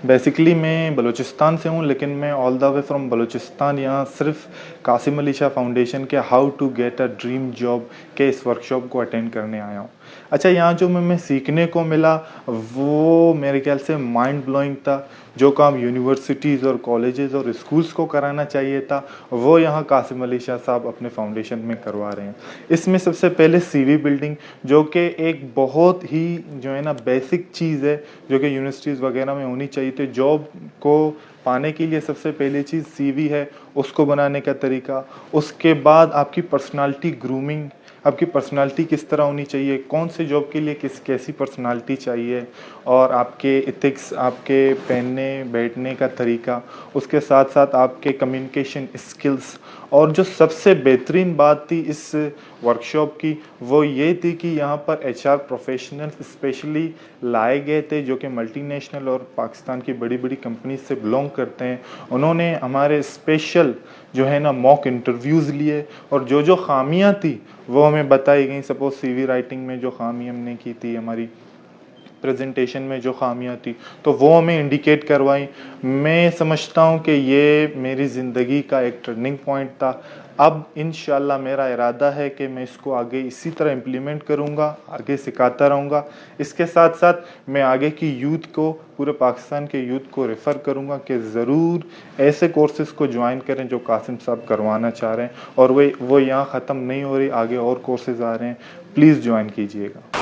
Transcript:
Basically मैं बलूचिस्तान से हूँ, लेकिन मैं all the way from Balochistan यहाँ सिर्फ कासिम अली शाह फाउंडेशन के how to get a dream job के इस वर्कशॉप को अटेंड करने आया हूँ। अच्छा, यहाँ जो मैं सीखने को मिला वो मेरे ख्याल से माइंड ब्लोइंग था। जो काम यूनिवर्सिटीज़ और कॉलेजेस और स्कूल्स को कराना चाहिए था, वो यहाँ कासिम अली शाह साहब अपने फाउंडेशन में करवा रहे हैं। इसमें सबसे पहले सीवी बिल्डिंग, जो कि एक बहुत ही जो है ना बेसिक चीज़ है, जो कि यूनिवर्सिटीज़ वगैरह में होनी चाहिए थी। जॉब को पाने के लिए सबसे पहली चीज़ सीवी है, उसको बनाने का तरीका। उसके बाद आपकी पर्सनालिटी ग्रूमिंग, आपकी पर्सनालिटी किस तरह होनी चाहिए, कौन से जॉब के लिए कैसी पर्सनालिटी चाहिए, और आपके एथिक्स, आपके पहनने बैठने का तरीका, उसके साथ साथ आपके कम्युनिकेशन स्किल्स। और जो सबसे बेहतरीन बात थी इस वर्कशॉप की, वो ये थी कि यहाँ पर एचआर प्रोफेशनल्स स्पेशली लाए गए थे, जो कि मल्टीनेशनल और पाकिस्तान की बड़ी बड़ी कंपनी से बिलोंग करते हैं। उन्होंने हमारे स्पेशल जो है ना मॉक इंटरव्यूज़ लिए, और जो जो खामियां थी वो हमें बताई गई। सपोज सीवी राइटिंग में जो खामी हमने की थी, हमारी प्रेजेंटेशन में जो खामियां थी, तो वो हमें इंडिकेट करवाई। मैं समझता हूँ कि ये मेरी ज़िंदगी का एक टर्निंग पॉइंट था। अब इंशाल्लाह मेरा इरादा है कि मैं इसको आगे इसी तरह इम्प्लीमेंट करूँगा, आगे सिखाता रहूँगा। इसके साथ साथ मैं आगे की यूथ को, पूरे पाकिस्तान के यूथ को रेफ़र करूँगा कि ज़रूर ऐसे कोर्सेज़ को ज्वाइन करें जो कासिम साहब करवाना चाह रहे हैं, और वो यहाँ ख़त्म नहीं हो रही, आगे और कोर्सेज़ आ रहे हैं। प्लीज़ ज्वाइन कीजिएगा।